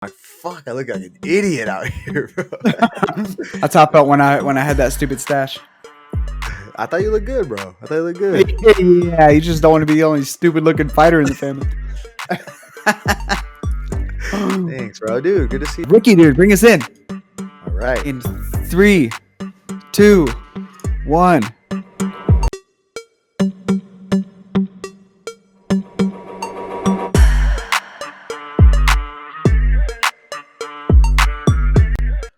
Like, fuck, I look like an idiot out here, bro. That's how I felt when I had that stupid stash. I thought you looked good, bro. I thought you looked good. Yeah, you just don't want to be the only stupid looking fighter in the family. Thanks, bro. Dude, good to see you. Ricky, dude, bring us in. All right. In 3, 2, 1.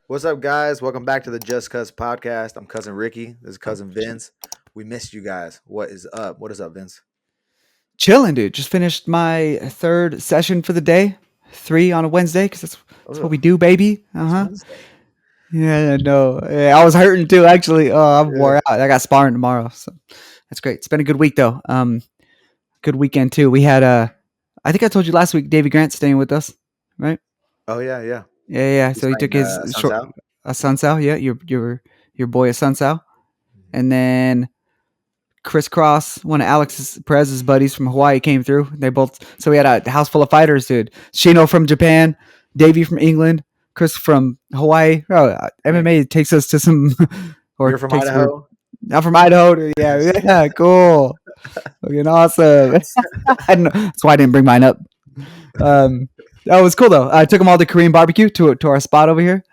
What's up, guys? Welcome back to the Just Cuz podcast. I'm cousin Ricky. This is cousin Vince. We missed you guys. What is up? What is up, Vince? Chilling, dude. Just finished my third session for the day. 3 on a Wednesday, because that's what we do, baby. Wednesday. Yeah, no. Yeah, I was hurting too, actually. I'm wore out. I got sparring tomorrow, so that's great. It's been a good week though. Good weekend too. We had I think I told you last week, Davey Grant staying with us, right? Oh yeah. Yeah. So he took his Sunsao. Yeah, your boy a Sunsao, and then Crisscross, one of Alex Perez's buddies from Hawaii, came through. They both. So we had a house full of fighters, dude. Shino from Japan, Davey from England, Chris from Hawaii. Oh, MMA takes us to some. You're from Idaho. I'm from Idaho. Dude. Yeah, cool. Fucking awesome. That's why I didn't bring mine up. That was cool though. I took them all to Korean barbecue to our spot over here.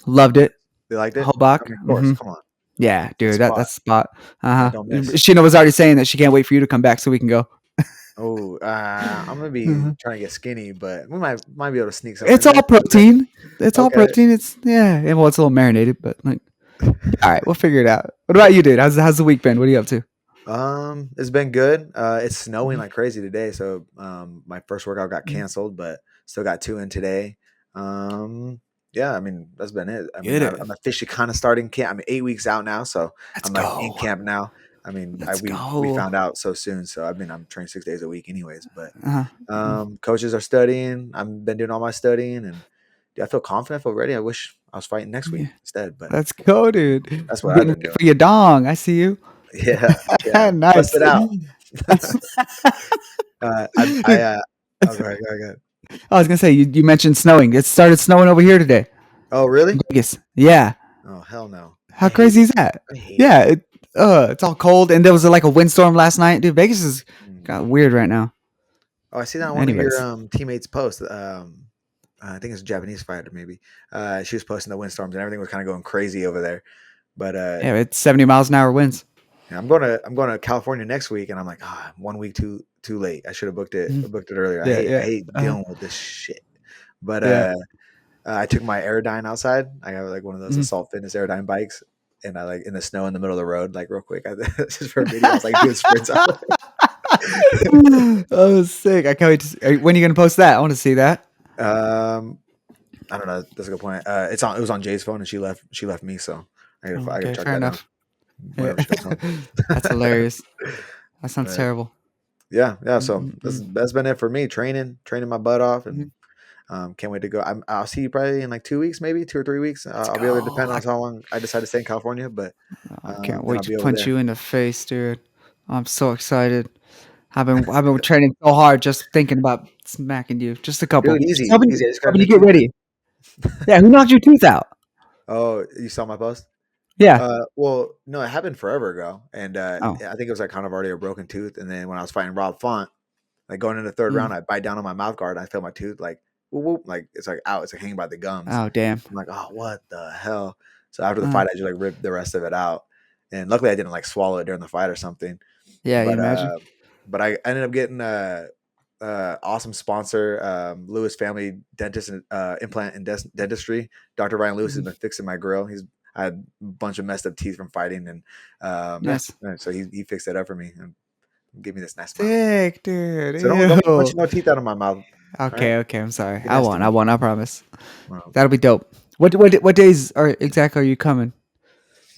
Loved it. You liked it? Hobach. I mean, of course. Come on. Yeah, dude, that's spot. Don't miss. Sheena was already saying that she can't wait for you to come back so we can go. Oh, I'm gonna be trying to get skinny, but we might be able to sneak something. It's all protein. It's all protein. It's well, it's a little marinated, but like, all right, we'll figure it out. What about you, dude? How's the week been? What are you up to? It's been good. It's snowing like crazy today, so my first workout got canceled, but still got 2 in today. Yeah, I mean that's been it. I mean, I'm officially kind of starting camp. I'm 8 weeks out now, so I'm like in camp now. I mean, we found out so soon, so I'm training 6 days a week, anyways. But coaches are studying. I've been doing all my studying, and I feel confident. I feel ready. I wish I was fighting next week instead. But let's go, dude. That's what I've been doing. For your dong, I see you. Yeah. Nice. Bust it out. Go ahead. I was gonna say you mentioned snowing. It started snowing over here today. Oh, really? Vegas. Yeah. Oh, hell no. How crazy is that? Yeah. It's all cold, and there was like a windstorm last night, dude. Vegas is got weird right now. Oh, I see that on one of your teammates' posts. I think it's a Japanese fighter, maybe. She was posting the windstorms, and everything was kind of going crazy over there. But yeah, it's 70 miles an hour winds. Yeah, I'm going to California next week, and I'm like, 1 week too late. I should have booked it. Booked it earlier. I hate dealing with this shit. But I took my Aerodyne outside. I got like one of those Assault Fitness Aerodyne bikes, and I like in the snow in the middle of the road, like real quick. Just for a video, I was like doing sprints out. Oh, sick! I can't wait to see. When are you gonna post that? I want to see that. I don't know. That's a good point. It was on Jay's phone, and she left me, so I gotta track that down. That's hilarious. That sounds terrible. Yeah. So that's been it for me. Training my butt off, and can't wait to go. I'll see you probably in like 2 weeks, maybe 2 or 3 weeks. I'll be able to depend on how long I decide to stay in California. But I can't wait to punch you in the face, dude. I'm so excited. I've been training so hard, just thinking about smacking you. Just a couple. Dude, easy. Help me get ready. Yeah, who knocked your tooth out? Oh, you saw my post? Yeah. Well, no, it happened forever ago, and I think it was like kind of already a broken tooth. And then when I was fighting Rob Font, like going into the third round, I bite down on my mouth guard, and I feel my tooth like whoop, whoop, like it's like out, it's like hanging by the gums. Oh damn! I'm like, oh, what the hell? So after the fight, I just like ripped the rest of it out, and luckily I didn't like swallow it during the fight or something. Yeah, you imagine. But I ended up getting awesome sponsor, Lewis Family Dentist and Implant and Dentistry. Dr. Ryan Lewis has been fixing my grill. I had a bunch of messed up teeth from fighting, and so he fixed it up for me and gave me this nice smile. Sick, dude. So don't punch no teeth out of my mouth. Okay, I'm sorry. I won. I promise. Wow. That'll be dope. What days exactly are you coming?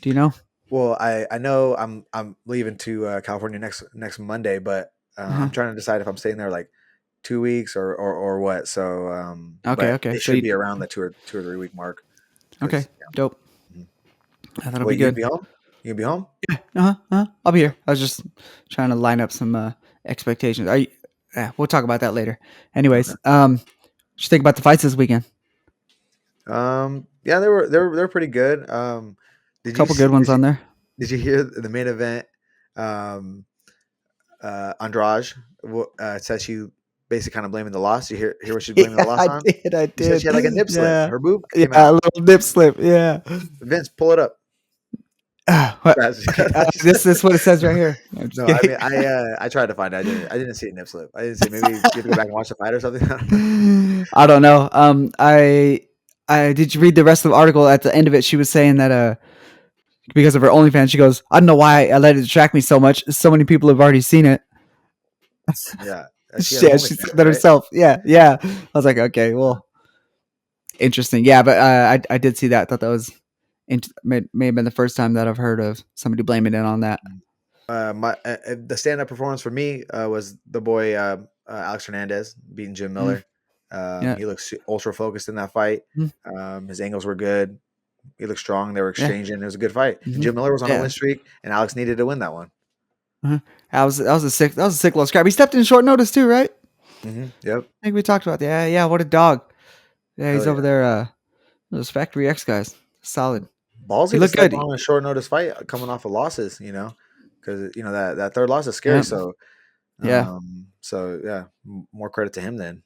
Do you know? Well, I know I'm leaving to California next Monday, but I'm trying to decide if I'm staying there like 2 weeks or what. So okay. It should be around the 2 or 3 week mark. Okay, dope. That'll be good. You gonna be home? Yeah. I'll be here. I was just trying to line up some expectations. We'll talk about that later. Anyways, What you think about the fights this weekend? Yeah, they were pretty good. Did you Couple good ones did you on there. did you hear the main event? Um, Andrade said she basically kind of blaming the loss. You hear what she's blaming the Yeah, loss I on? did. I She said she did. had like a nip slip. Yeah. Her boob Yeah. came A out. little nip slip. Yeah. Vince, pull it up. What? That's, Okay. she This said. is what it says right here. I'm just No, I kidding. mean I tried to find it. I didn't see a nip slip. I didn't see. Maybe you have to go back and watch the fight or something. I don't know. I don't know. I did you read the rest of the article? At the end of it, she was saying that because of her OnlyFans, she goes, I don't know why I let it distract me so much. So many people have already seen it. Yeah, she has Yeah, she OnlyFans, said that right? herself. Yeah, yeah. I was like, okay, well, interesting. Yeah, but I did see that. I thought that was may have been the first time that I've heard of somebody blaming it on that. My the stand up performance for me was the boy Alex Hernandez beating Jim Mm, Miller. yeah. He looks ultra focused in that fight. Mm, His angles were good. He looked strong. They were yeah. exchanging. It was a good fight. And Hmm. Jim Miller was on a Yeah. win streak, and Alex needed to win that one. That was a sick little scrap. He stepped in short notice too, right? Yep. I think we talked about that. Yeah, yeah. What a dog. Yeah, Hell he's over yeah. there. Those Factory X guys, solid. He Ballsy to looked step good. on a short notice fight coming off of losses. Because that third loss is scary. Yeah, yeah, So yeah, more credit to him then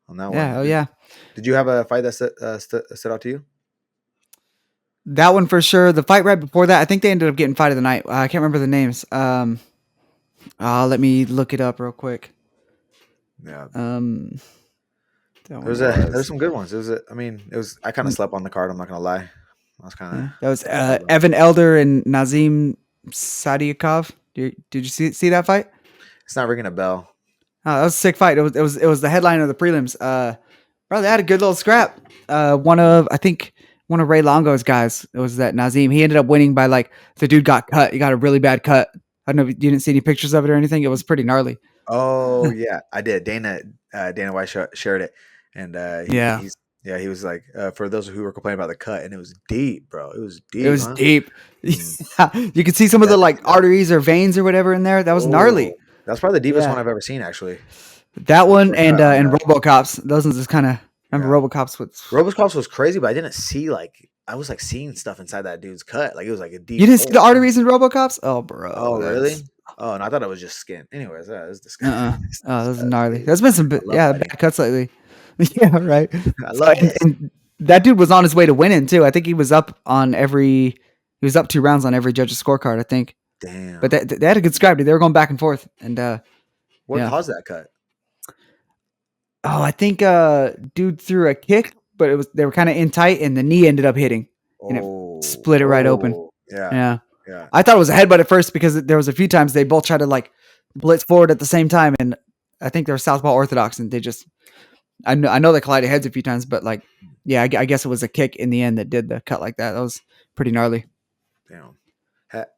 on that one. yeah. Oh yeah, Did you have a fight that stood out to you? that one for sure. The fight right before that, I think they ended up getting fight of the night. I can't remember the names. Let me look it up real quick. Yeah. Um, that There one was was some good ones. It was I kind of slept on the card. I'm not gonna lie. I was kind yeah, of that was slept on. Evan Elder and Nazim Sadiakov. Did you see that fight? It's not ringing a bell. Oh, that was a sick fight. It was the headline of the prelims. Bro, they had a good little scrap. I think one of Ray Longo's guys. It was that Nazim. He ended up winning by like the dude got cut. He got a really bad cut. I don't know if you didn't see any pictures of it or anything. It was pretty gnarly. Oh yeah, I did. Dana White shared it, and Yeah, he was like for those who were complaining about the cut, and it was deep, bro. It was it deep, was huh? deep. Mm, You could see some of the definitely like see that. arteries or veins or whatever in there. That was gnarly. Oh, that's probably the deepest one Yeah, I've ever seen, actually. that one For a cut on and that. RoboCops. Those ones just kind of remember Yeah, RoboCops with. Robocalls was crazy, but I didn't see like I was like seeing stuff inside that dude's cut, like it was like a You deep didn't see the hole. arteries in RoboCops? Oh, Oh, bro, that's really? Oh, and I thought it was just skin. Anyways, that is uh-uh. disgusting. Oh, this is gnarly. Disgusting. There's been some I love yeah fighting. bad cuts lately. Yeah, right. I So love this. and that dude was on his way to winning too. I think he was up 2 rounds on every judge's scorecard. I think, but Damn. they had a good scrap. Dude. They were going back and forth, and What yeah. caused that cut? Oh, I think dude threw a kick, but they were kind of in tight, and the knee ended up hitting, and it Oh, split it right open. oh, yeah, Yeah, yeah. I thought it was a headbutt at first because there was a few times they both tried to like blitz forward at the same time, and I think they're southpaw orthodox, and they just I know they collided heads a few times, but like, yeah, I guess it was a kick in the end that did the cut like that. That was pretty gnarly. Damn.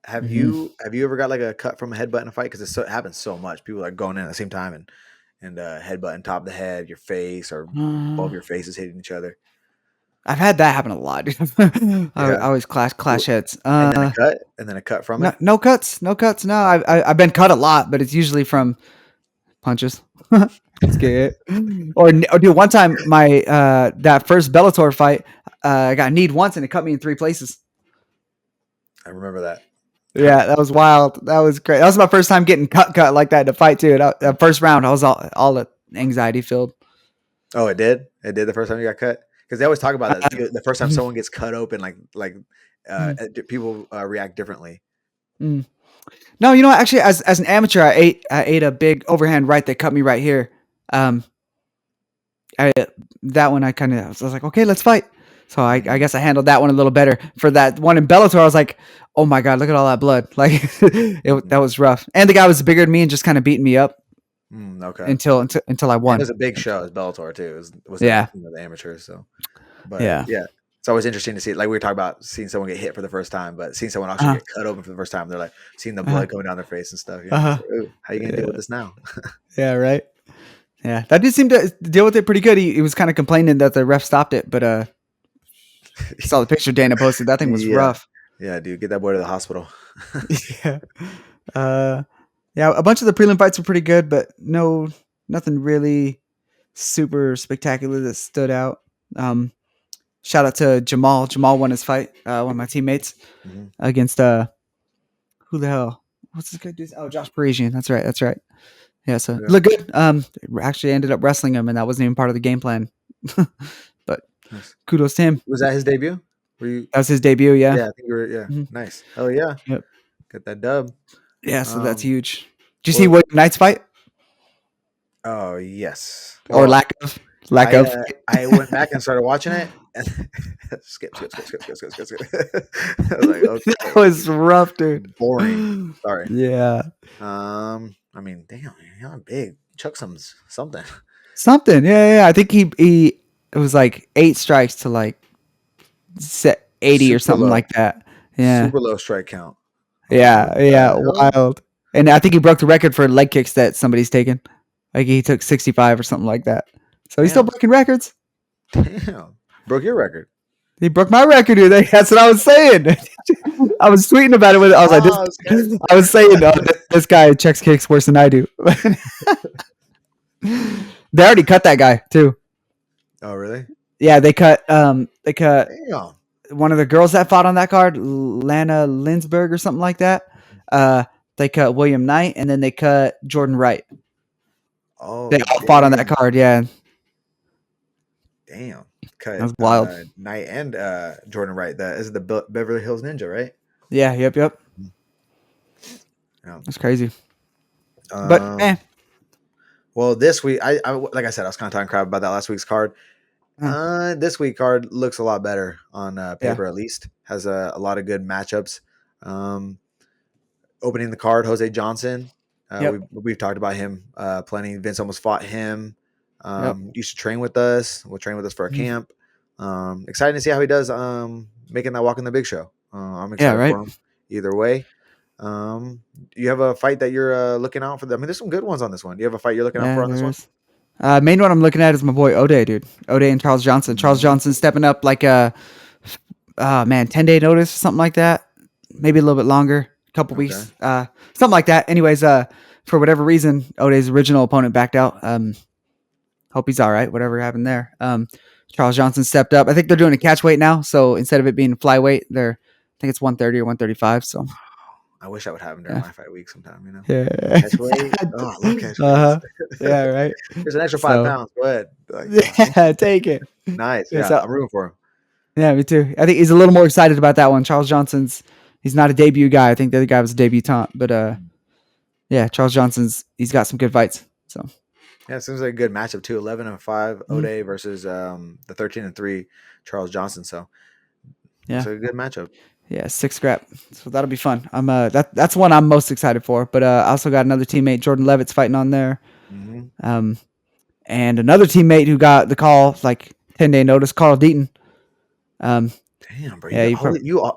Have Hmm. you ever got like a cut from a headbutt in a fight? Because it happens so much. People are going in at the same time and headbutting top of the head, your face, or both your faces hitting each other. I've had that happen a lot. Dude. I Yeah. always clash Wh- heads. and then a cut from No, it. no cuts, no cuts. No, I've been cut a lot, but it's usually from punches. Scared. Or dude, one time my that first Bellator fight, I got kneed once and it cut me in 3 places. I remember that. Yeah, that was wild. That was great. That was my first time getting cut like that in a fight too. That first round, I was all anxiety filled. Oh, it did. It did the first time you got cut because they always talk about that. Uh, The first time someone gets cut open, mm, people react differently. mm. No, actually, as an amateur, I ate a big overhand right that cut me right here. Um, I that one I kind of was like, okay, let's fight. So I Mm, guess I handled that one a little better. For that one in Bellator, I was like, oh my god, look at all that blood! Like that mhm, was rough. And the guy was bigger than me and just kind of beating me up okay. until I And it won. was a big show. It was Bellator too. It was Yeah, the amateurs. So, but yeah, yeah, it's always interesting to see. Like we were talking about seeing someone get hit for the first time, but seeing someone actually uh-huh, get cut open for the first time, they're like seeing the uh-huh, blood coming down their face and stuff. It's uh-huh. like, ooh, how you gonna deal with Yeah, this now? yeah, right. Yeah, that dude seemed to deal with it pretty good. He was kind of complaining that the ref stopped it, but saw the picture Dana posted. That thing was Yeah, rough. yeah, dude, get that boy to the hospital. Yeah. Uh, yeah, a bunch of the prelim fights were pretty good, but nothing really super spectacular that stood out. Shout out to Jamal. Jamal won his fight. One of my teammates against who the hell? What's this guy do? Oh, Josh Parisian. That's right. That's right. Yeah, so look good. Actually ended up wrestling him, and that wasn't even part of the game plan. But kudos to him. Was that his debut? That was his debut. Yeah. Yeah, I think you were. Yeah, nice. Oh yeah. Yep. Got that dub. Yeah, so that's huge. Did you see William Knight's fight? Oh yes. Or Well, lack of. I went back and started watching it. And skip. I was like, okay, that was rough, dude. Boring. Sorry. Yeah. I mean, damn, you're big. Chuck something. Something. Yeah. I think he it was like 8 strikes to like 80 or something like that. Yeah. Super low strike count. Yeah. Wild. And I think he broke the record for leg kicks that somebody's taken. Like he took 65 or something like that. So he's still breaking records. Damn. Broke your record. He broke my record, dude. That's what I was saying. I was tweeting about it. I was saying, this guy checks kicks worse than I do. They already cut that guy too. Oh, really? Yeah, they cut. Damn. One of the girls that fought on that card, Lana Linsberg or something like that. They cut William Knight, and then they cut Jordan Wright. Oh, they all fought on that card. Yeah. Damn. Cut. That's wild. Knight and Jordan Wright. That is the Beverly Hills Ninja, right? Yeah. Yep. Yeah. That's crazy. But well, this week, I like I said, I was kind of talking crap about that last week's card. This week card looks a lot better on paper, at least. Has a lot of good matchups. Opening the card, Jose Johnson. We've talked about him plenty. Vince almost fought him. Used to train with us. Will train with us for a camp. Excited to see how he does making that walk in the big show. I'm excited for him either way. You have a fight that you're looking out for? I mean, there's some good ones on this one. Do you have a fight you're looking out for on this one? Main one I'm looking at is my boy O'Day, dude. O'Day and Charles Johnson. Charles Johnson stepping up like a 10-day notice, something like that. Maybe a little bit longer, a couple weeks, something like that. Anyways, for whatever reason, O'Day's original opponent backed out. Hope he's all right. Whatever happened there. Charles Johnson stepped up. I think they're doing a catch weight now, so instead of it being flyweight, I think it's 130 or 135. So. I wish I would have him during my fight week sometime, you know? Yeah. Catch weight. Oh, I love catch weight. Yeah, right. There's an extra 5 pounds. Go ahead. Yeah, take it. Nice. Yeah, I'm rooting for him. Yeah, me too. I think he's a little more excited about that one. Charles Johnson's, he's not a debut guy. I think the other guy was a debutant. But, yeah, Charles Johnson's, he's got some good fights. So. Yeah, it seems like a good matchup, too. 11-5, O'Day versus the 13-3, Charles Johnson. So, yeah, it's a good matchup. Yeah, 6 scrap. So that'll be fun. I'm that's one I'm most excited for. But I also got another teammate, Jordan Levitt's fighting on there. And another teammate who got the call, like 10-day notice, Carl Deaton. Damn, bro. Yeah,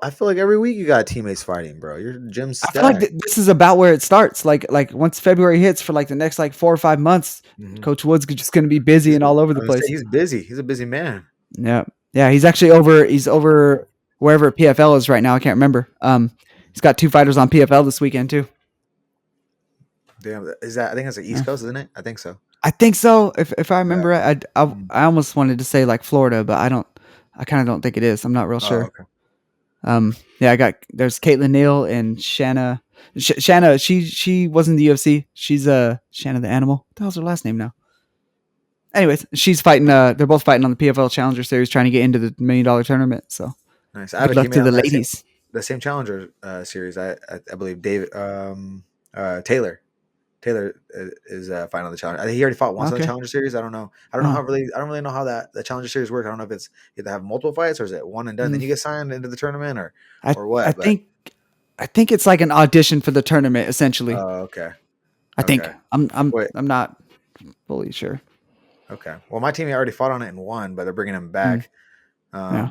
I feel like every week you got teammates fighting, bro. Your gym's stacked. I feel like this is about where it starts. Like once February hits for like the next 4 or 5 months, Coach Wood's just going to be busy and all over the place. He's busy. He's a busy man. Yeah. Yeah, he's actually over wherever PFL is right now. I can't remember. He's got 2 fighters on PFL this weekend too. Damn, is that? I think it's the East Coast, isn't it? I think so. I think so. If I remember right, I almost wanted to say like Florida, but I kind of don't think it is. I'm not real sure. Okay. Yeah, there's Caitlin Neal and Shanna. Shanna, she was in the UFC. She's Shanna the Animal. What the hell's her last name now? Anyways, she's fighting. They're both fighting on the PFL Challenger Series, trying to get into the $1 million tournament. So. Nice. Good luck to the ladies. The same Challenger series, I believe David Taylor is fighting on the Challenger. I think he already fought once on the Challenger series. I don't know. I don't really know how the Challenger series works. I don't know if it's you have to have multiple fights or is it one and done, then you get signed into the tournament or what? I think it's like an audition for the tournament essentially. Oh, okay. I think I'm not fully sure. Okay. Well, my team already fought on it and won, but they're bringing him back.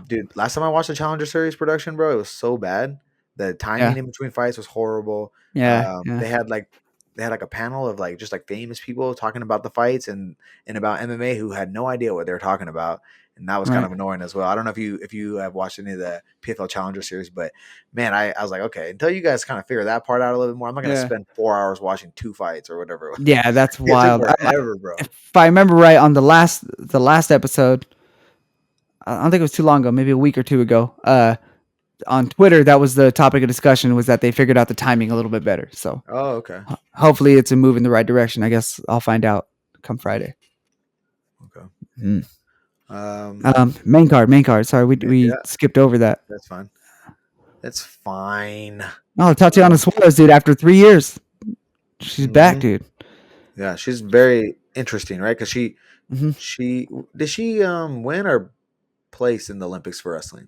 Dude, last time I watched the Challenger Series production, bro, it was so bad. The timing in between fights was horrible. They had like a panel of just famous people talking about the fights and about MMA who had no idea what they were talking about. and that was kind of annoying as well. I don't know if you have watched any of the PFL Challenger series, but man, I was like, okay, until you guys kind of figure that part out a little bit more, I'm not going to spend 4 hours watching 2 fights or whatever. Yeah, that's It took wild. forever, bro. If I remember right, on the last episode, I don't think it was too long ago, maybe a week or two ago. On Twitter, that was the topic of discussion, was that they figured out the timing a little bit better. So, okay. Hopefully, it's a move in the right direction. I guess I'll find out come Friday. Okay. Main card. Sorry, we skipped over that. That's fine. That's fine. Oh, Tatiana Suarez, dude. After 3 years, she's back, dude. Yeah, she's very interesting, right? Because she did she win or place in the Olympics for wrestling?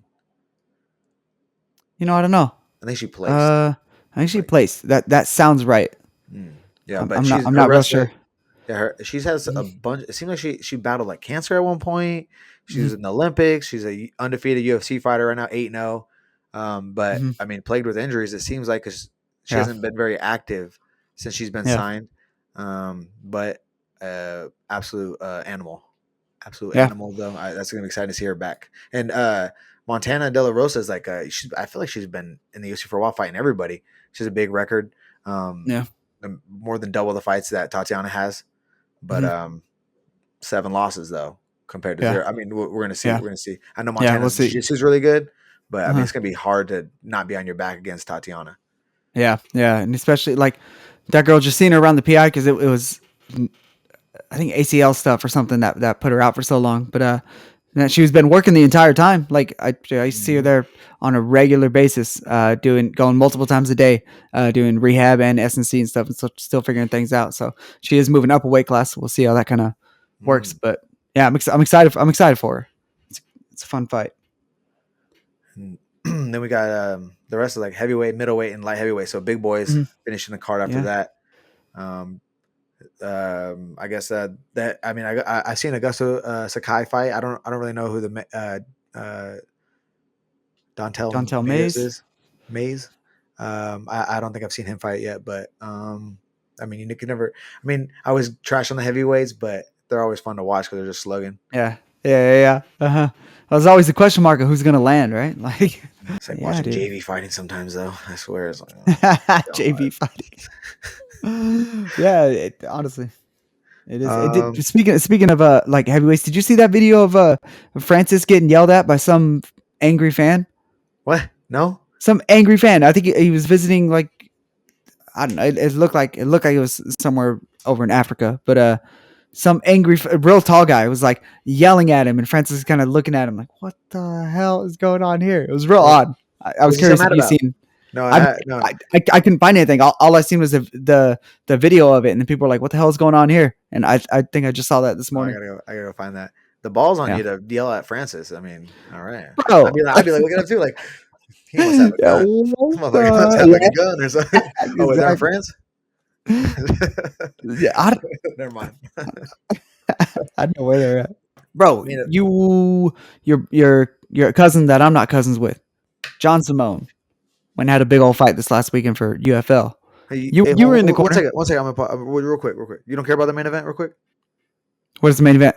I don't know. I think she placed. I think she placed. That sounds right. Yeah, but I'm not real sure. Yeah, she has a bunch. It seems like she battled like cancer at one point. She was in the Olympics. She's a undefeated UFC fighter right now, 8-0. But I mean, plagued with injuries. It seems like because she hasn't been very active since she's been signed. But absolute animal, animal though. That's gonna be exciting to see her back. And Montana De La Rosa is like I feel like she's been in the UFC for a while, fighting everybody. She has a big record. More than double the fights that Tatiana has, but 7 losses though compared to 0. I mean, we're gonna see. We're gonna see. I know Montana's jiu-jitsu is really good, but I mean, it's gonna be hard to not be on your back against Tatiana. Yeah, and especially like that girl, just seeing her around the PI, because it was, I think, ACL stuff or something that put her out for so long. But she's been working the entire time. Like I see her there on a regular basis, going multiple times a day, doing rehab and S&C and stuff, and still figuring things out. So she is moving up a weight class. We'll see how that kind of works. But yeah, I'm excited. I'm excited for her. It's a fun fight. And then we got the rest of like heavyweight, middleweight, and light heavyweight. So big boys finishing the card after that. I guess that I mean I seen Augusto Sakai fight. I don't really know who the Dontel Mays is. Mays. I don't think I've seen him fight yet, but I mean you can never. I mean I was trash on the heavyweights, but they're always fun to watch because they're just slugging. Yeah. That was always the question mark of who's gonna land, right? Like it's like watching JV fighting sometimes, though. I swear, it's like JV fighting. Yeah, honestly. It is. Speaking of like heavyweights, did you see that video of Francis getting yelled at by some angry fan? What? No. Some angry fan. I think he was visiting, like, I don't know. It looked like it was somewhere over in Africa, but some angry, real tall guy was like yelling at him, and Francis is kind of looking at him like, "What the hell is going on here?" It was real odd. I was curious if you've seen. No, I couldn't find anything. All I seen was the video of it, and then people were like, "What the hell is going on here?" And I think I just saw that this morning. I gotta go find that. The ball's on you to yell at Francis. I mean, all right. Bro. I'd be like looking at him too, like he must have a gun. Motherfucker must have like a gun or something. Oh, is that France? Yeah, never mind. I don't know where they're at, bro. Your cousin that I'm not cousins with, John Simone, went and had a big old fight this last weekend for UFL. You were in the corner. One second. I'm gonna real quick. You don't care about the main event, real quick? What is the main event?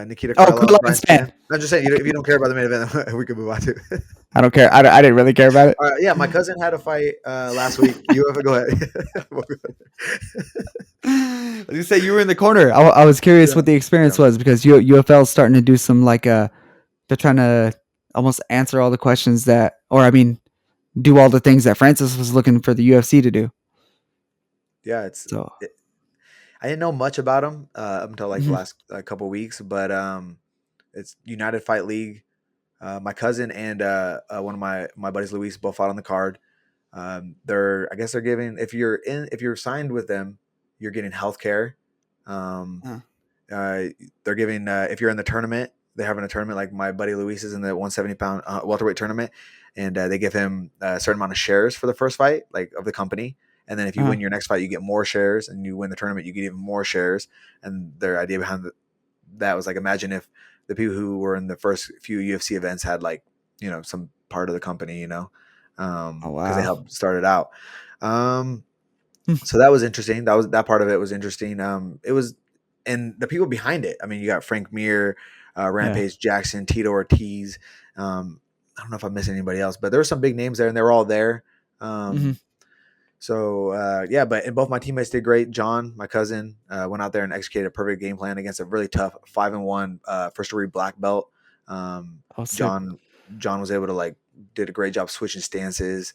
Nikita Krylov. I'm just saying, if you don't care about the main event, we can move on to. I don't care. I didn't really care about it. Yeah, my cousin had a fight last week. Go ahead. You say you were in the corner. I was curious what the experience was, because UFL is starting to do some like they're trying to almost answer all the questions do all the things that Francis was looking for the UFC to do. Yeah, I didn't know much about him up until like the last couple of weeks, but it's United Fight League. My cousin and one of my buddies, Luis, both fought on the card. They're giving, if you're signed with them, you're getting healthcare. They're giving if you're in the tournament, they're having a tournament, like my buddy Luis is in the 170-pound welterweight tournament, and they give him a certain amount of shares for the first fight, like of the company. And then if you win your next fight, you get more shares, and you win the tournament, you get even more shares. And their idea behind that was like, imagine if the people who were in the first few UFC events had like, some part of the company, because they helped start it out. So that was interesting. That part of it was interesting. It was, and the people behind it. I mean, you got Frank Mir, Yeah. Rampage Jackson, Tito Ortiz. I don't know if I'm missing anybody else, but there were some big names there, and they were all there. Mm-hmm. Yeah, but and both my teammates did great. John, my cousin, went out there and executed a perfect game plan against a really tough 5-1 first degree black belt. Um, Oh, sick. John John was able to did a great job switching stances,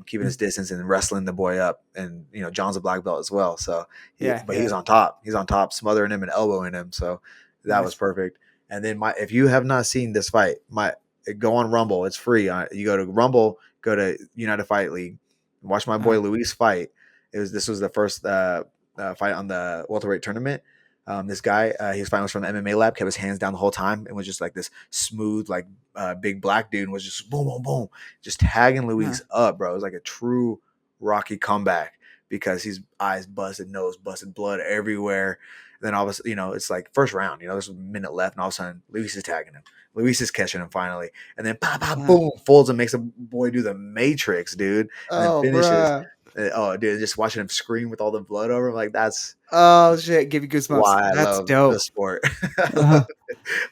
keeping his distance and wrestling the boy up. And John's a black belt as well, so Yeah. but he's Yeah. on top. He's on top, smothering him and elbowing him. So that was Nice. perfect. And then if you have not seen this fight, go on Rumble. It's free. You go to Rumble, go to United Fight League. Watch my boy Luis fight. This was the first fight on the welterweight tournament. This guy, his fight was from the MMA lab, kept his hands down the whole time, and was just like this smooth, big black dude, and was just boom, boom, boom, just tagging Luis up, bro. It was like a true Rocky comeback because his eyes busted, nose busted, blood everywhere. And then all of a sudden, it's like first round, there's a minute left, and all of a sudden, Luis is tagging him. Luis is catching him finally, and then pop, pop, boom, folds and makes a boy do the Matrix, dude, and then finishes. Bruh. Oh, dude, just watching him scream with all the blood over him, like that's Shit, give you goosebumps. why I That's love the dope. sport. Uh,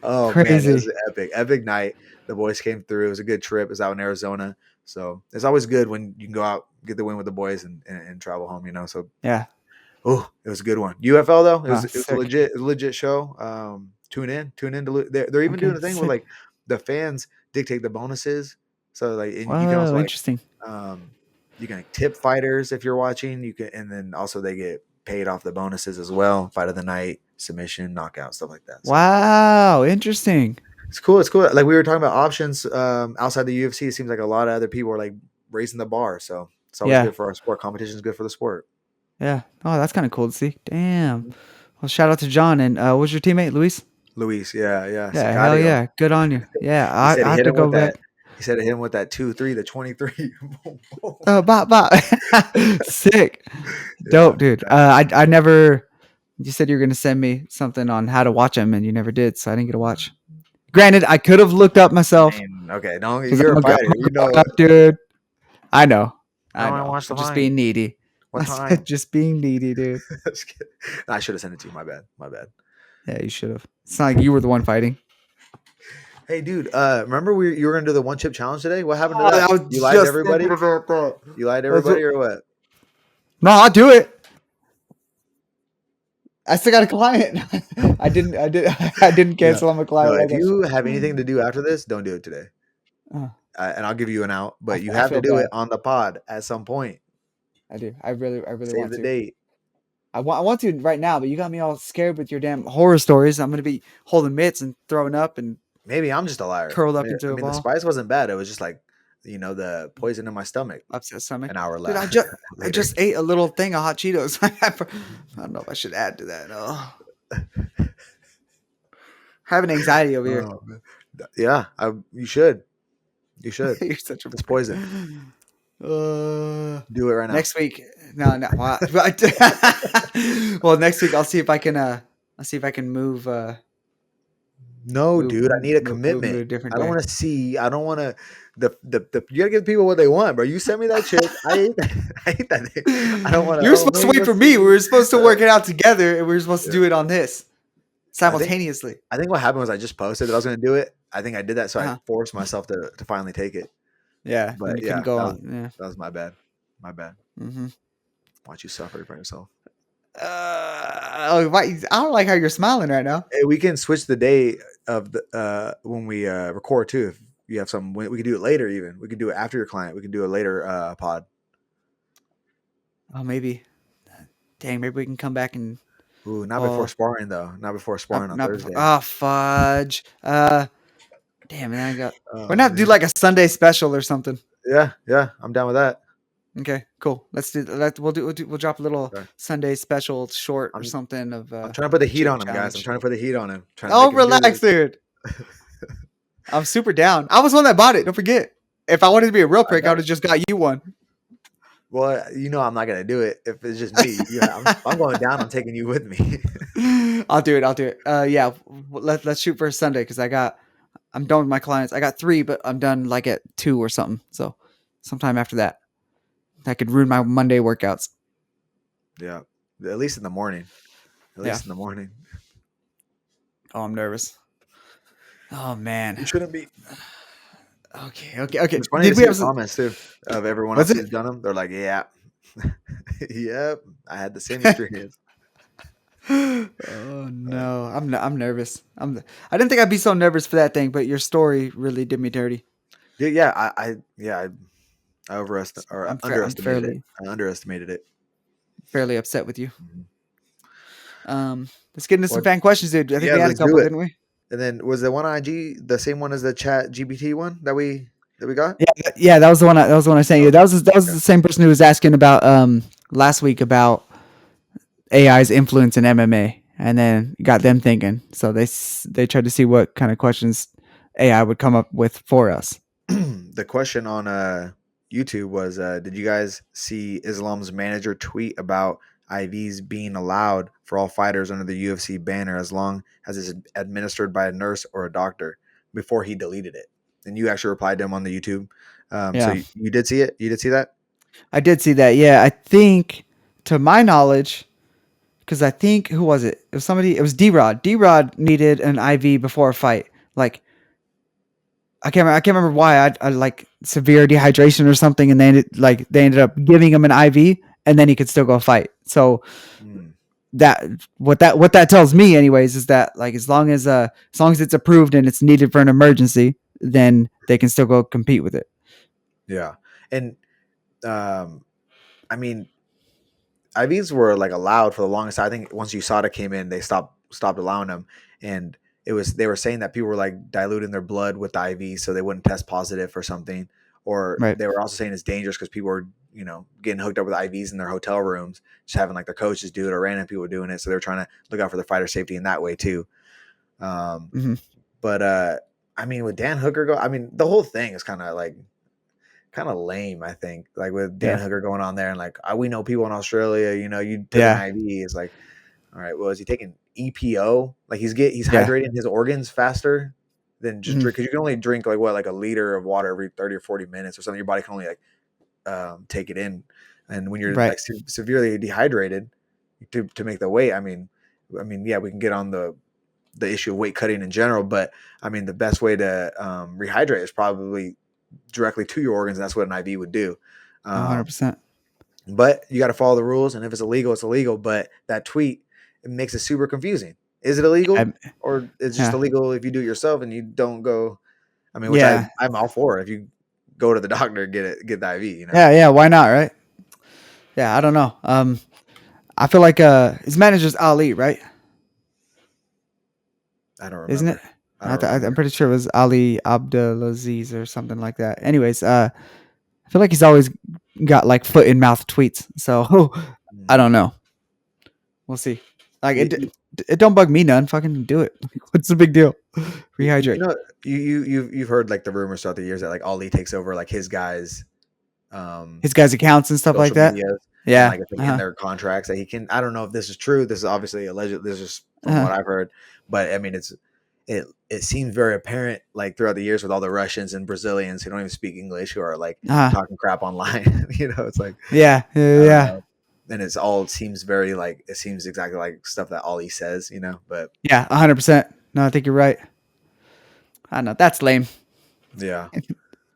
Oh man, it was Crazy. an epic night. The boys came through. It was a good trip. It was out in Arizona, so it's always good when you can go out, get the win with the boys, and travel home. So Yeah. oh, it was a good one. UFL though, it was a Sick. legit show. Tune in to they're even doing Okay. a thing where Sick. the fans dictate the bonuses. So and you can Whoa, also interesting. um you can tip fighters if you're watching. You can, and then also they get paid off the bonuses as well. Fight of the night, submission, knockout, stuff like that. So Wow, interesting. it's cool. It's cool. Like we were talking about options outside the UFC. It seems like a lot of other people are raising the bar. So it's always Yeah. good for our sport. Competition is good for the sport. Yeah. Oh, that's kind of cool to see. Damn. Well, shout out to John. And what's your teammate, Luis? Luis, yeah, Yeah. Hell Sicario. yeah. Good on you. Yeah. He said I he have hit to him go with back. that. He said it hit him with that 2-3, the 23. Boom, boom. Bop, bop. Sick. Yeah. Dope, dude. I never. You said you were gonna send me something on how to watch them, and you never did, so I didn't get to watch. Granted, I could have looked up myself Okay, don't. because You're a I'm fighter. a grown up, dude. I know. I I want to know. watch the Just fight. being needy. What I said time? just being needy, dude. I should have sent it to you. My bad. My bad. Yeah, you should have. It's not like you were the one fighting. Hey, dude. Remember you were gonna do the one chip challenge today? What happened to Oh, that? I You was lied to just thinking everybody. about that. You lied to That's everybody, what- or what? No, I'll do it. I still got a client. I didn't No, cancel on my no. client. If you have anything to do after this, don't do it today. Uh, And I'll give you an out, but you I have to feel do it bad. on the pod at some point. I do. I really Save want the to. date. I want to right now, but you got me all scared with your damn horror stories. I'm gonna be holding mitts and throwing up and Maybe I'm just a liar. curled up into I a mean, the ball. spice wasn't bad. It was just the poison in my stomach. Upset stomach. An hour Dude, I later. just ate a little thing of hot Cheetos. I don't know if I should add to that. Oh. Having anxiety over here. Oh, man. Yeah, you should. You should. You're such a It's prick. poison. Do it right now. Next week. No. Well, next week I'll see if I can move No, dude, I need a move commitment. a different I don't day. want to see. I don't want to. You gotta give people what they want, bro. You send me that chick. I hate that. I hate that thing. I don't want to. You were Oh, supposed to maybe wait let's for me. We see. were supposed to work it out together, and we were supposed to Yeah. do it on this I think. simultaneously. I think what happened was I just posted that I was gonna do it. I think I did that, so I Uh-huh. forced myself to finally take it. Yeah, and But you couldn't yeah, go on. Yeah. that was my bad. My bad. Mm-hmm. Watch you suffer by yourself. I don't like how you're smiling right now. Hey, we can switch the day of the when we record too. If you have something, we can do it later. Even we can do it after your client. We can do a later pod. Oh, maybe. Dang, maybe we can come back and. Ooh, not before sparring though. Not before sparring on Not Thursday. oh, fudge. Damn, man, We're Oh, gonna have to do man. like a Sunday special or something. Yeah, I'm down with that. Okay, cool. Let's do that. We'll drop a little Okay. Sunday special short or I'm, something of. I'm trying to put the heat chip on him, guys. I'm challenge. trying to put the heat on him. Trying to Oh, make him do relax, it. dude. I'm super down. I was the one that bought it. Don't forget. If I wanted to be a real prick, I would have just got you one. Well, I'm not gonna do it if it's just me. I'm going down. I'm taking you with me. I'll do it. Yeah. Let's shoot for Sunday because I'm done with my clients. I got 3, but I'm done like at 2 or something. So sometime after that, that could ruin my Monday workouts. Yeah, at least in the morning. At least in the morning. Oh, I'm nervous. Oh man. You shouldn't be. Okay. It's funny to Did we see the have some? comments too of everyone Was else it? who's done them. They're like, yeah, yep, I had the same experience. Oh Uh, no, I'm nervous. I didn't think I'd be so nervous for that thing, but your story really did me dirty. yeah, I I'm underestimated it. fairly I underestimated it. fairly upset with you. Mhm. Let's get into some Well, fan questions, dude. I think yeah, we had a let's do couple, it. didn't we? And then was the one on IG the same one as the Chat GPT one that we got? Yeah, that was the one. That was the one I sent you. Okay, That was okay. the same person who was asking about last week about AI's influence in MMA, and then got them thinking. So they tried to see what kind of questions AI would come up with for us. The question on YouTube was, did you guys see Islam's manager tweet about IVs being allowed for all fighters under the UFC banner as long as it's administered by a nurse or a doctor before he deleted it? And you actually replied to him on the YouTube. So Yeah, you did see it? You did see that? I did see that. Yeah, I think, to my knowledge, because I think who was it? It was somebody. It was D Rod. D Rod needed an IV before a fight. Like I can't remember why. I like severe dehydration or something, and they ended up giving him an IV, and then he could still go fight. So Hmm. that what that tells me, anyways, is that like as long as it's approved and it's needed for an emergency, then they can still go compete with it. Yeah. And um, I mean, IVs were like allowed for the longest time. I think once USADA came in, they stopped allowing them, and they were saying that people were like diluting their blood with the IV so they wouldn't test positive for something, or Right. they were also saying it's dangerous because people were getting hooked up with IVs in their hotel rooms, just having like their coaches do it or random people doing it. So they were trying to look out for their fighter safety in that way too. Um, Hmm. but I mean, with Dan Hooker I mean, the whole thing is kind of lame, I think. Like with Dan Yeah. Hooker going on there and like we know people in Australia, you took an Yeah. IV. It's like, all right, well, is he taking EPO? Like he's Yeah. hydrating his organs faster than just Hmm. drink, because you can only drink like what, like a liter of water every 30 or 40 minutes or something. Your body can only like take it in, and when you're Right. like severely dehydrated to make the weight, yeah, we can get on the issue of weight cutting in general, but I mean the best way to rehydrate is probably directly to your organs, and that's what an IV would do. 100. Um, percent but you got to follow the rules, and if it's illegal, it's illegal. But that tweet, it makes it super confusing. Is it illegal, or it's just Yeah. illegal if you do it yourself and you don't go? I mean, which Yeah. I'm all for. If you go to the doctor and get the IV, Yeah. Why not? Right. Yeah. I don't know. I feel like his manager's Ali, right? I don't Isn't it? remember. I don't I'm remember. pretty sure it was Ali Abdelaziz or something like that. Anyways, I feel like he's always got like foot in mouth tweets. So I Mm. don't know. We'll see. Like You, it don't bug me none. Fucking do it. What's the big deal? you Rehydrate. know you've heard like the rumors throughout the years that like Ali takes over like his guys' um His guys' accounts and stuff like social that. medias, and Yeah. like it's like in Uh their contracts that he can. I don't know if this is true. This is obviously alleged. This is from huh. what I've heard, but I mean it seems very apparent like throughout the years with all the Russians and Brazilians who don't even speak English who are like Uh huh. talking crap online. It's like Yeah. Yeah. uh, and it's all seems very like it seems exactly like stuff that Ali says. But Yeah. 100%. No, I think you're right. I know that's lame. yeah,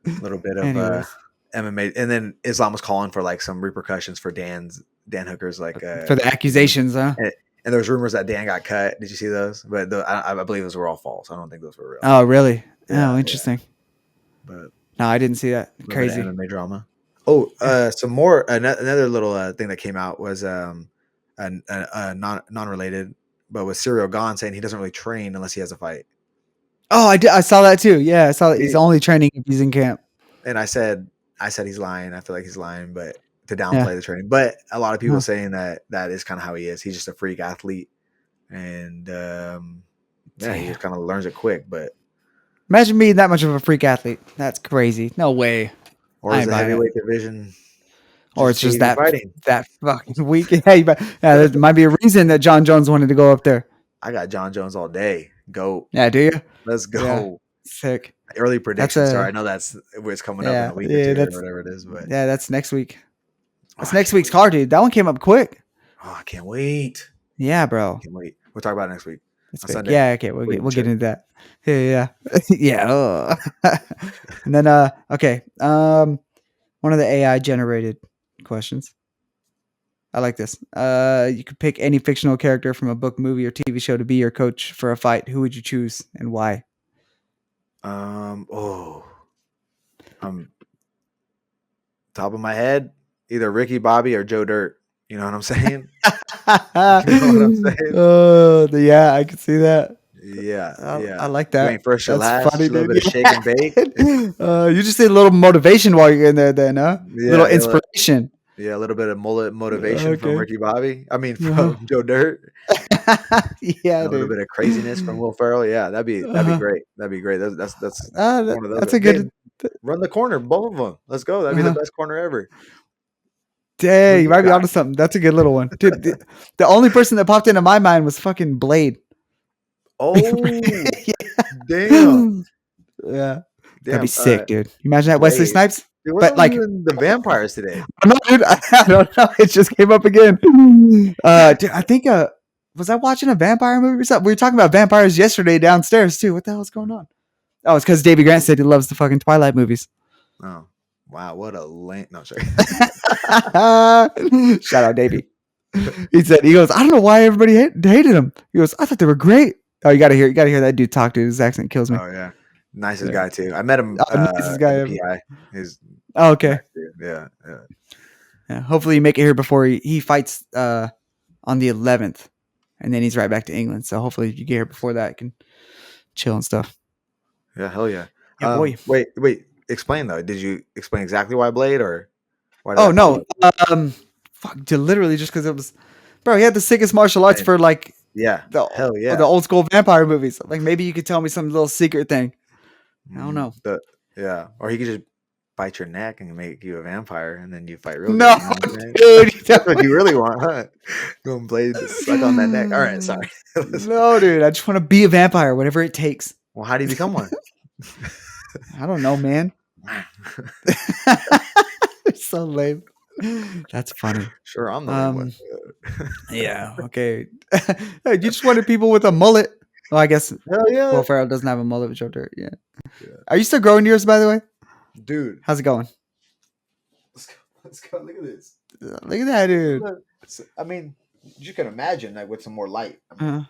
a little bit of Anyways, MMA, and then Islam was calling for like some repercussions for Dan Hooker's like for the accusations, huh? and, and there was rumors that Dan got cut. Did you see those? But I believe those were all false. I don't think those were real. Oh, really? Yeah, Oh, yeah. interesting. But No, I didn't see that. a little bit of Crazy. anime drama. Oh, some more. Another little thing that came out was non related, but with Serial Gone saying he doesn't really train unless he has a fight. Oh, I did. I saw that too. Yeah, I saw that. He's He- only training if he's in camp. and I said he's lying. I feel like he's lying, but to Yeah. downplay the training. But a lot of people Huh. saying that is kind of how he is. He's just a freak athlete, and yeah, he Damn. just kind of learns it quick. But Imagine being that much of a freak athlete. That's crazy. No way. or I is ain't the buying it. heavyweight division Or just it's too just easy fighting? that fucking weak. Yeah, there might be a reason that John Jones wanted to go up there. I got John Jones all day. Go. Yeah, do you? Let's Yeah. go. Sick. Early That's predictions. Sorry, I know that's what's coming up in a week or two or whatever it is, but that's next week. oh, That's I next can't week's wait. card, dude. That one came up quick. Oh, I can't wait. Yeah, bro. Can't wait. We'll talk about it next week. It's on big. Sunday. Yeah. Okay. What are you We'll get chicken? into that. Yeah. Yeah. And then okay. One of the AI generated questions. I like this. You could pick any fictional character from a book, movie, or TV show to be your coach for a fight. Who would you choose and why? Oh, top of my head, either Ricky Bobby or Joe Dirt. You know what I'm saying? You know what I'm saying? Oh, yeah, I can see that. Yeah, I yeah. like You that. ain't first or That's last. funny, A little dude. bit of shake and bake. You just need a little motivation while you're in there, then, huh? A little Yeah, inspiration. yeah. A little bit of motivation from Okay. Ricky Bobby. I mean, Uh-huh. from Joe Dirt. Yeah, A little dude. bit of craziness from Will Ferrell. Yeah, that'd be Uh-huh. great. That'd be great. That's one of those. That's a Hey, good. run the corner, both of them. Let's go. That'd be the Uh-huh. best corner ever. Who Dang, you you might be got? onto something. That's a good little one, dude. The only person that popped into my mind was fucking Blade. Oh, damn, Yeah. Yeah. That'd be damn. sick, dude. Imagine that Wesley Blade. Snipes. Dude, what's But up with like, you and the vampires today? I'm not, dude. I don't know. It just came up again. Dude, I think was I watching a vampire movie or something? We were talking about vampires yesterday downstairs too. What the hell's going on? Oh, it's because Davy Grant said he loves the fucking Twilight movies. Oh, wow, what a lame. No, sorry. Shout out Davy. He goes, I don't know why everybody hated him. He goes, I thought they were great. Oh, you gotta hear that dude talk, dude. His accent kills me. Oh yeah, nicest Yeah. guy too. I met him Nicest guy at the ever. PI. He's Oh, okay. nice dude. Yeah, yeah. Yeah. Hopefully you make it here before he fights on the 11th, and then he's right back to England. So hopefully you get here before that, you can chill and stuff. Yeah, hell yeah. Yeah, boy. Wait. Explain though. Did you explain exactly why Blade, or why did Oh that pop no. up? Fuck, literally just because it was, bro. He had the sickest martial arts And for like yeah, hell the yeah. old school vampire movies. Like maybe you could tell me some little secret thing. I don't know. Yeah, or he could just bite your neck and make you a vampire, and then you fight real No, good. You know what I'm saying? dude. That's what you really want, huh? You want Blade to suck on that neck. All right, sorry. No, dude. I just want to be a vampire, whatever it takes. Well, how do you become one? I don't know, man. It's so lame. That's funny. Sure, I'm the lame one. Yeah. Okay. Hey, you just wanted people with a mullet. Well, I guess Hell yeah. Will Ferrell doesn't have a mullet with Joe Dirt. Yeah. Yeah. Are you still growing yours, by the way? Dude, How's it going? let's go. Look at this. Look at that, dude. I mean, you can imagine like with some more light. I mean,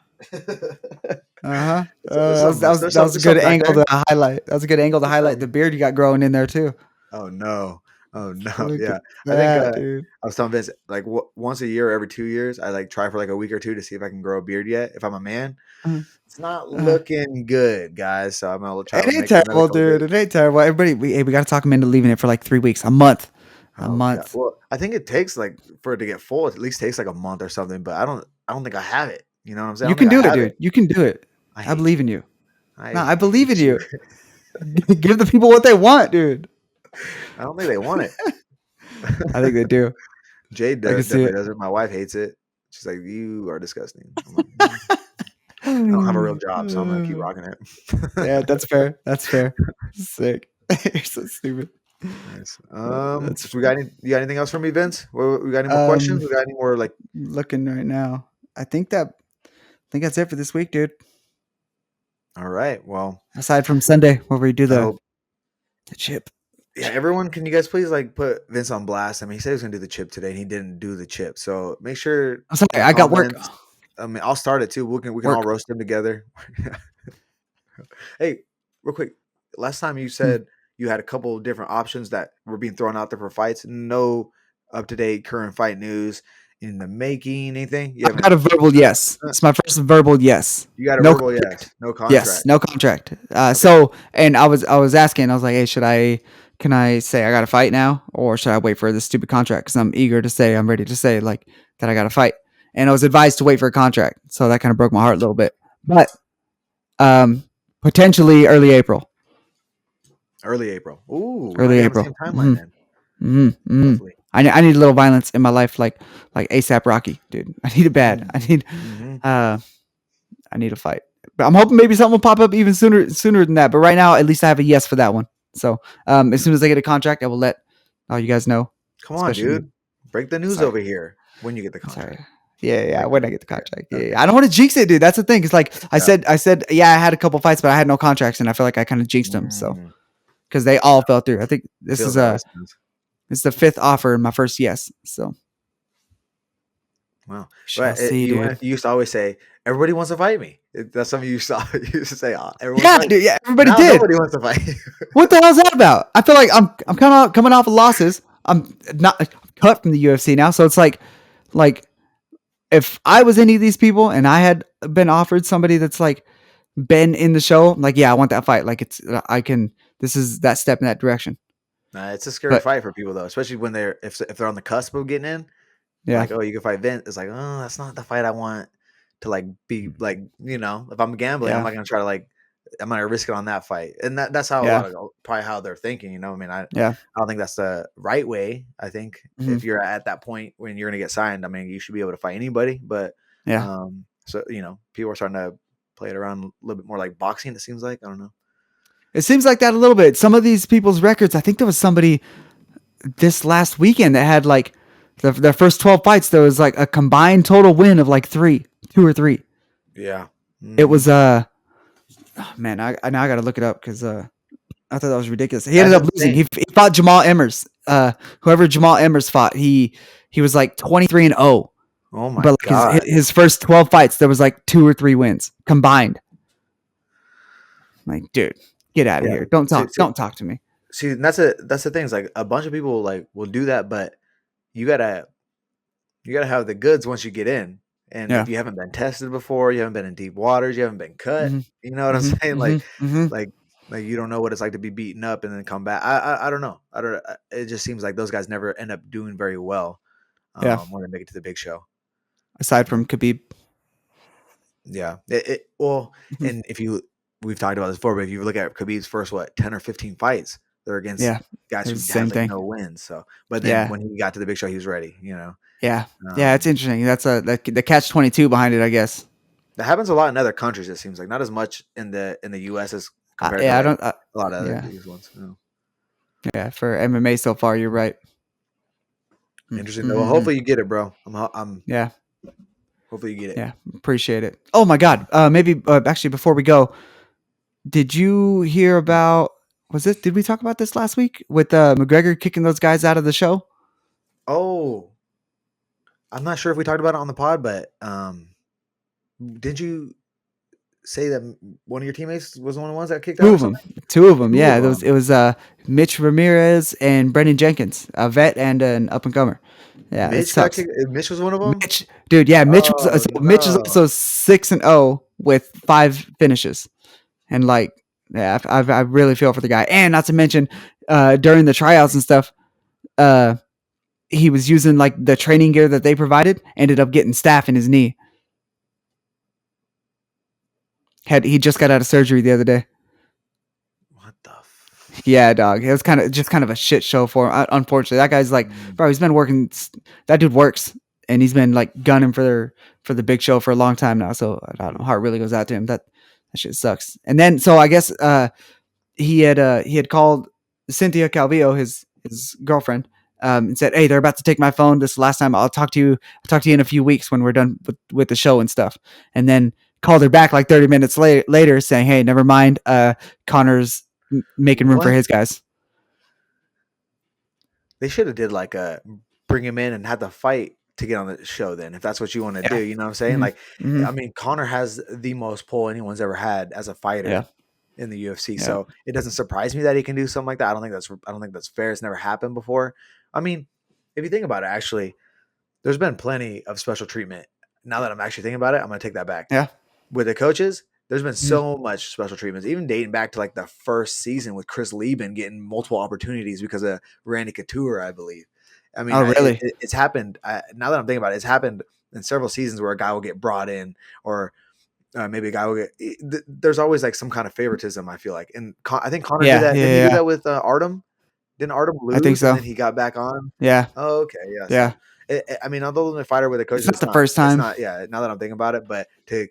Uh-huh. there's That was a good something back angle there. to highlight. That was a good angle to There's highlight something. the beard you got growing in there too. Oh no. Oh no. Look Yeah. at I think that, dude. I was telling Vince like once a year or every 2 years, I like try for like a week or two to see if I can grow a beard yet. If I'm a man, Uh, it's not uh, looking good, guys. So I'm gonna try it to ain't make another terrible, couple dude. days. It ain't terrible. Everybody, we got to talk him into leaving it for like 3 weeks, a month, a Oh god. month. Well, I think it takes like for it to get full, it at least takes like a month or something. But I don't think I have it. You know what I'm saying? I You don't can think do I it, have it. dude. You can do it. I I hate believe you. in you. I No, I believe in hate you. you. Give the people what they want, dude. I don't think they want it. I think they do. Jade I can see definitely it. does it. My wife hates it. She's like, "You are disgusting." I'm like, I don't have a real job, so I'm gonna keep rocking Yeah, it. that's fair. That's fair. Sick. You're so stupid. Nice. That's So you got anything else for me, Vince? We got any more questions? um We got any more like? looking right now. I think that's it for this week, dude. All right. Well, Aside from Sunday where we do I the hope. chip. Yeah, everyone, can you guys please like put Vince on blast? I mean, he said he was gonna do the chip today, and he didn't do the chip. So make sure I'm sorry, in the I got work. comments. I mean, I'll start it too. We can all Work. roast him together. Hey, real quick. Last time you Hmm. said you had a couple of different options that were being thrown out there for fights. No up to date current fight news in the making. Anything you I got haven't? a verbal yes. It's my first verbal yes. You got a No verbal contract. yes, no Yes, contract. no contract. Okay. So, and I was asking, I was like, hey, can I say I got to fight now, or should I wait for this stupid contract? Because I'm eager to say, I'm ready to say like that I got to fight. And I was advised to wait for a contract, so that kind of broke my heart a little bit. But potentially early April. Early April. Ooh, we might Early be on the April. same timeline then. Hopefully. I need a little violence in my life, like ASAP Rocky, dude. I need it bad. I need a fight. But I'm hoping maybe something will pop up even sooner than that. But right now, at least I have a yes for that one. So as soon as I get a contract, I will let all you guys know. Come on, dude. Break the news Sorry. over here when you get the Sorry. contract. Yeah. Like, When I get the contract. okay. Yeah. I don't want to jinx it, dude. That's the thing. It's like Yeah. I said, yeah, I had a couple fights, but I had no contracts, and I feel like I kind of jinxed them. So Mm, because they all fell through. I think feels that way sometimes. this is the fifth offer in my first yes. So Wow. shall But see, dude. you used to always say, "Everybody wants to fight me." That's something you saw you used to say, "Everyone wants Yeah, to fight me." dude. Yeah, everybody Now did. nobody wants to fight you. What the hell is that about? I feel like I'm coming off of losses. I'm not cut from the UFC now, so it's like if I was any of these people and I had been offered somebody that's like been in the show, I'm like, yeah, I want that fight. Like it's I can. This is that step in that direction. Nah, it's a scary But fight for people though, especially when if they're on the cusp of getting in. yeah, Like, oh, you can fight Vince. It's like, oh, that's not the fight I want to like be like. If I'm gambling, I'm yeah, not gonna try to like. I'm gonna risk it on that fight, and that's how a yeah, lot of probably how they're thinking. I mean, I yeah, don't think that's the right way. I think hmm if you're at that point when you're gonna get signed, I mean, you should be able to fight anybody. But yeah. so people are starting to play it around a little bit more like boxing. It seems like I don't know. It seems like that a little bit. Some of these people's records. I think there was somebody this last weekend that had like their first 12 fights. There was like a combined total win of like two or three. Yeah. It Hmm. was oh, man, now I gotta look it up because I thought that was ridiculous. He That's ended up losing. insane. He fought Jamal Emmers. Whoever Jamal Emmers fought, he was like 23-0. Oh my But like god. his first 12 fights, there was like 2 or 3 wins combined. Like, dude, get out of Yeah. here. See, see, Don't talk to me. see, that's the thing. Is like a bunch of people like will do that, but you gotta you gotta have the goods once you get in. And Yeah. if you haven't been tested before, you haven't been in deep waters, you haven't been cut. Mm-hmm. You know what I'm Mm-hmm. saying? Mm-hmm. Mm-hmm. Like, like you don't know what it's like to be beaten up and then come back. I don't know. I don't. It just seems like those guys never end up doing very well Yeah. when they make it to the big show. Aside from Khabib. Yeah. Well, Mhm. and we've talked about this before, but if you look at Khabib's first 10 or 15 fights, they're against Yeah. guys It who was the had same like thing. no wins. So, but then Yeah. when he got to the big show, he was ready. Yeah. Yeah. It's Um, interesting. That's the catch 22 behind it, I guess. that happens a lot in other countries. It seems like not as much in the U.S. as compared to Yeah. I like don't. a lot of other Yeah. these ones. Yeah. For MMA so far, you're right. Interesting though. Well, Mm-hmm. hopefully you get it, bro. I'm Yeah. hopefully you get it. Yeah. Appreciate it. Oh my God. Maybe actually before we go, did you hear about? Did we talk about this last week with McGregor kicking those guys out of the show? Oh, I'm not sure if we talked about it on the pod, but did you say that one of your teammates was one of the ones that kicked out Two or of them. something? Two of them. Two Yeah. of It them. was Mitch Ramirez and Brendan Jenkins, a vet and an up and comer. Yeah, it Mitch got sucks. kicked. Mitch was one of them. Mitch, dude, yeah, Oh Mitch is no! also 6-0 with 5 finishes, and like, yeah, I really feel for the guy. And not to mention, during the tryouts and stuff, uh, he was using like the training gear that they provided. Ended up getting staph in his knee. He just got out of surgery the other day. What the? Yeah, dog. It was kind of a shit show for him. Unfortunately, that guy's like, Mm. bro. He's been working. That dude works, and he's been like gunning for the big show for a long time now. So I don't know. Heart really goes out to him. That shit sucks. And then so I guess he had called Cynthia Calvillo, his girlfriend, and said, "Hey, they're about to take my phone. This is the last time. I'll talk to you in a few weeks when we're done with the show and stuff." And then called her back like 30 minutes later, saying, "Hey, never mind. Connor's making room for What? his guys." They should have did like a bring him in and had the fight to get on the show. Then, if that's what you want to do, Yeah. you know what I'm saying? Hmm. Like, Hmm. I mean, Connor has the most pull anyone's ever had as a Yeah. fighter in the UFC. Yeah. So it doesn't surprise me that he can do something like that. I don't think that's fair. It's never happened before. I mean, if you think about it, actually, there's been plenty of special treatment. Now that I'm actually thinking about it, I'm gonna take that back. Yeah. With the coaches, there's been Mhm. so much special treatments, even dating back to like the first season with Chris Lieben getting multiple opportunities because of Randy Couture, I believe. I mean, Oh, really? it's happened. Now that I'm thinking about it, it's happened in several seasons where a guy will get brought in, or maybe a guy will get. There's always like some kind of favoritism. I feel like, and I think Connor did Yeah. that. Yeah. Didn't he do Yeah. that with Artem? Didn't Artem I think lose and so. then he got back on? Yeah. Oh, okay, yeah. So, Yeah. I mean, although the fighter with a coach, It's not the first it's time. not. Yeah, now that I'm thinking about it, but to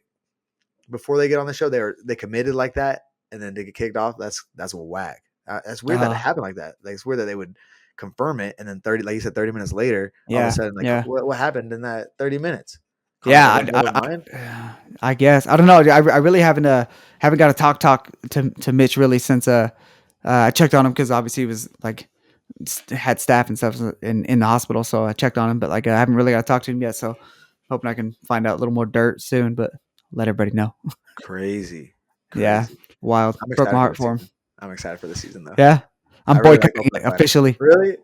before they get on the show, they committed like that, and then to get kicked off, that's whack. That's weird that it Oh, happened like that. Like it's weird that they would confirm it, and then 30, like you said, 30 minutes later, all of a yeah. sudden, like Yeah. what happened in that 30 minutes? Yeah, I guess I don't know. I really haven't got to talk to Mitch really since I checked on him because obviously he was like had staff and stuff in the hospital, so I checked on him, but like I haven't really got to talk to him yet. So hoping I can find out a little more dirt soon, but let everybody know. Crazy. Yeah, wild. I'm Broke excited my for heart the for him. season. I'm excited for the season though. Yeah, I'm I really like boycotting both it my fighters. officially. Really?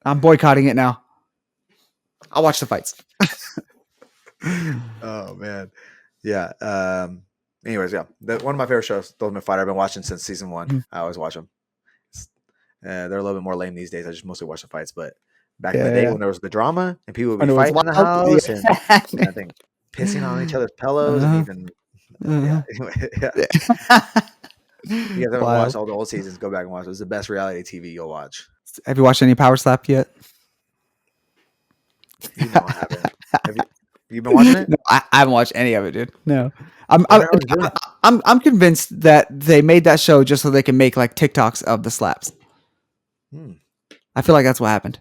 I'm boycotting it now. I'll watch the fights. Oh man, yeah. Anyways, yeah, one of my favorite shows, The Ultimate Fighter. I've been watching since season 1. Mhm. I always watch them. They're a little bit more lame these days. I just mostly watch the fights. But back in the day Yeah, when there was the drama and people would be when it was fighting in the wild. house and Yeah. I think pissing on each other's pillows and Uh-huh. even yeah. Uh-huh. Anyway, yeah. If you guys haven't Wild. watched all the old seasons, go back and watch it. It's the best reality TV you'll watch. Have you watched any Power Slap yet? You know I haven't. Have you been watching it? No, I haven't watched any of it, dude. No, I'm What I'm, the hell is good? I'm convinced that they made that show just so they can make like TikToks of the slaps. Hmm. I feel like that's what happened.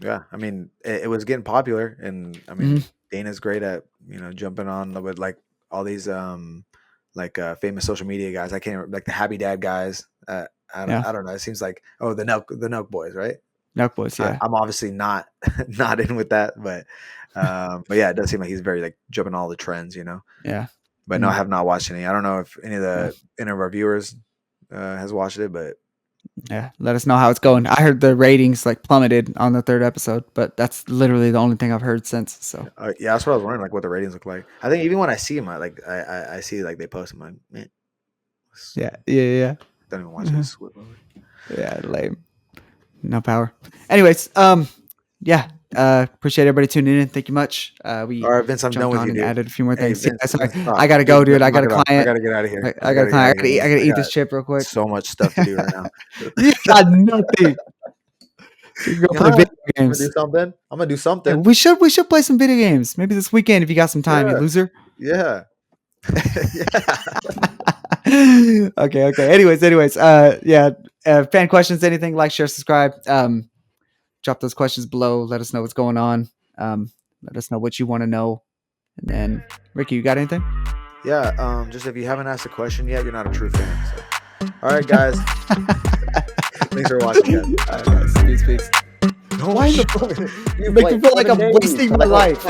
Yeah, I mean, it was getting popular, and I mean, Mhm. Dana's great at jumping on with like all these famous social media guys. I can't like the Happy Dad guys. Yeah, I don't know. It seems like the Nelk boys, right? Nelk Boys. Yeah. I'm obviously not not in with that, but yeah, it does seem like he's very like jumping all the trends, Yeah. But no, I have not watched any. I don't know if any of our viewers has watched it, but Yeah. Let us know how it's going. I heard the ratings like plummeted on the 3rd episode, but that's literally the only thing I've heard since. So yeah, that's what I was wondering, like what the ratings look like. I think even when I see them, I see like they post them, like, man, yeah. don't even watch it. Yeah, lame. No power. Anyways, yeah. Appreciate everybody tuning in. Thank you much. We All right, Vince, I'm done jumped with on you, and dude. added a few more Hey, things. Yeah, Vince, sorry, stop. I gotta go, dude. I got a I client. gotta get out of here. I got a client. I gotta eat this chip real quick. So much stuff to do right now. You got nothing. You can go play video games. I'm gonna do something. Yeah, we should play some video games. Maybe this weekend if you got some time, you loser. Yeah. Okay. Anyways. Yeah. Fan questions, anything, like, share, subscribe. Drop those questions below. Let us know what's going on. Let us know what you want to know. And then, Ricky, you got anything? Yeah. Just if you haven't asked a question yet, you're not a true fan. So. All right, guys. Thanks for watching, guys. All right, guys. Peace. Why you make me feel like I'm wasting my life.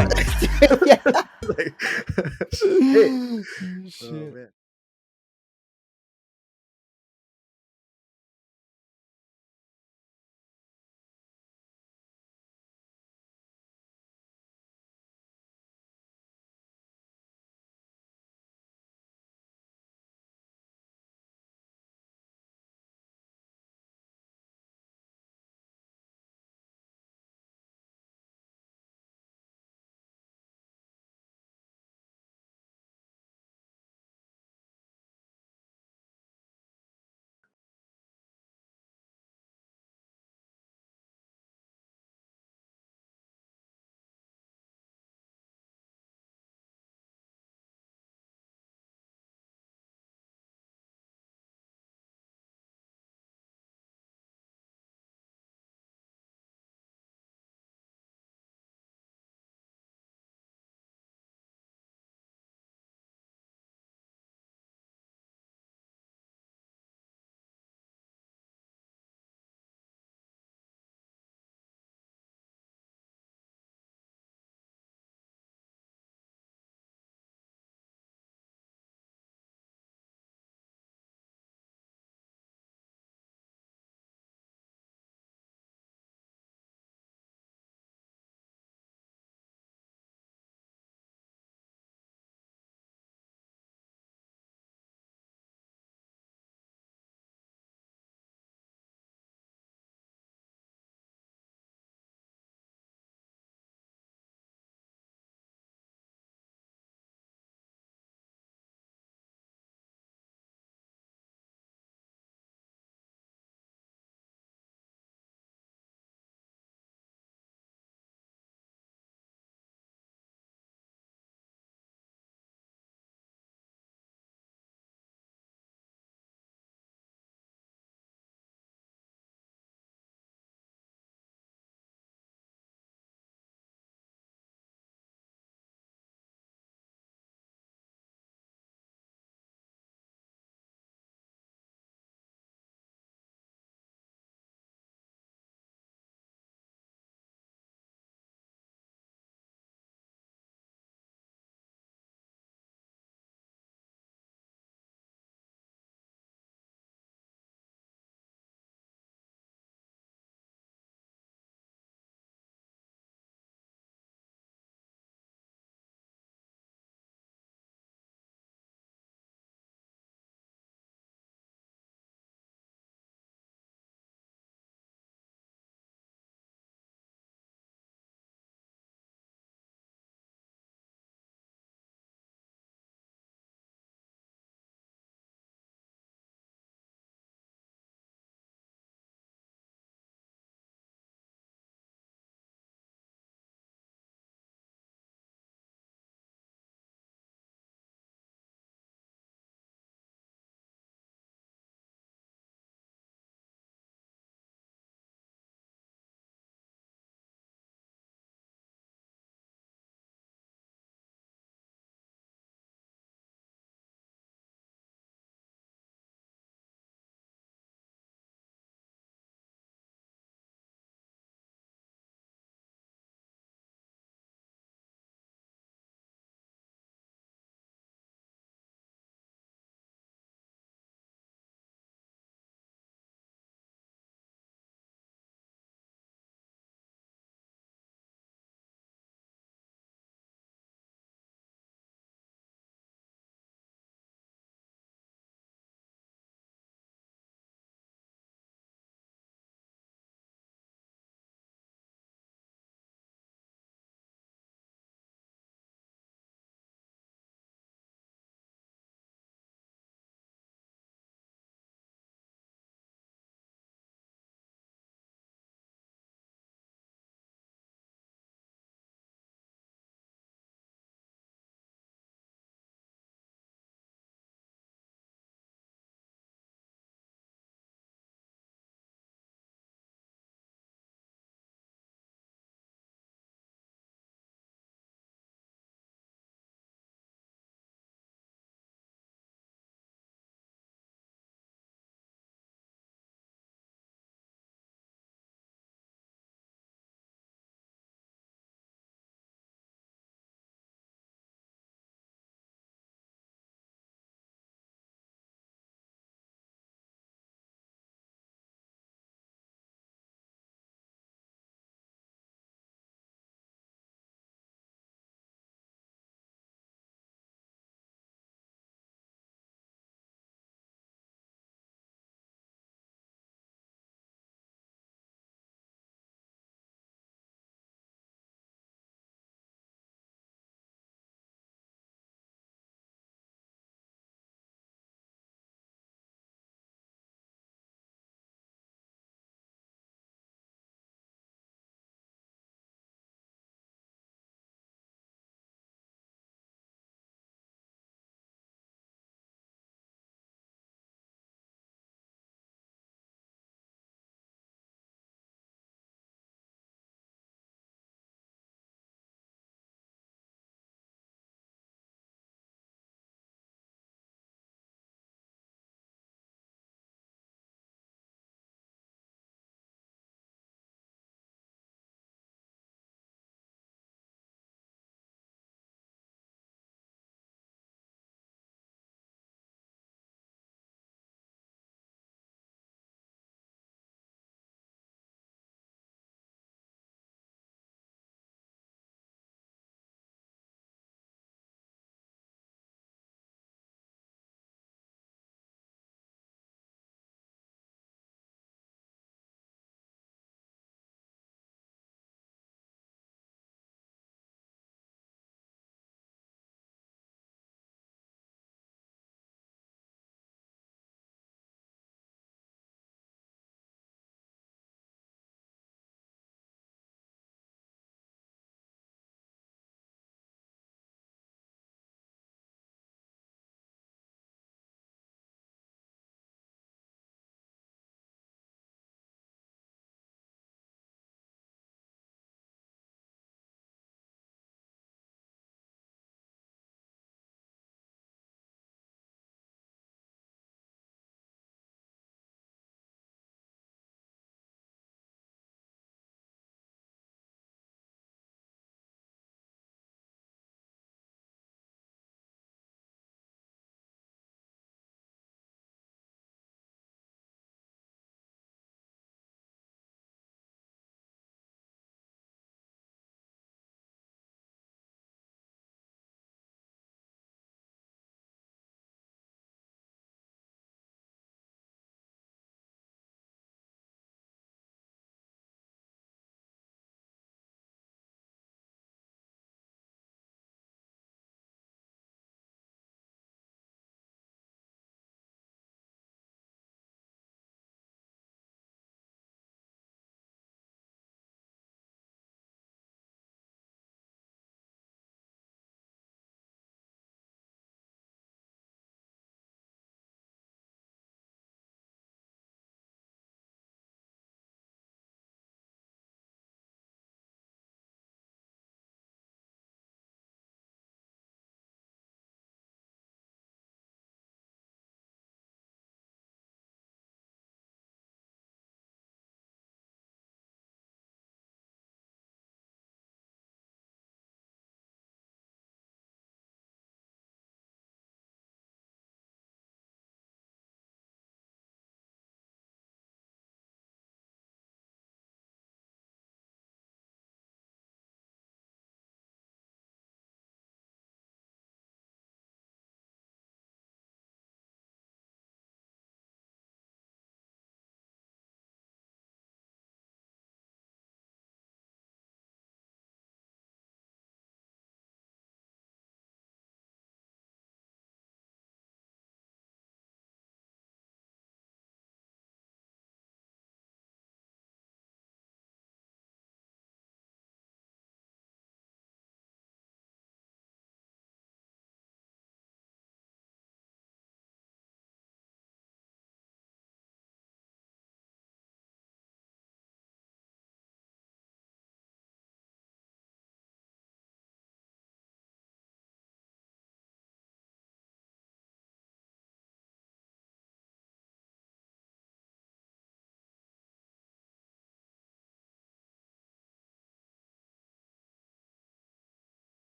Shit. Oh, man.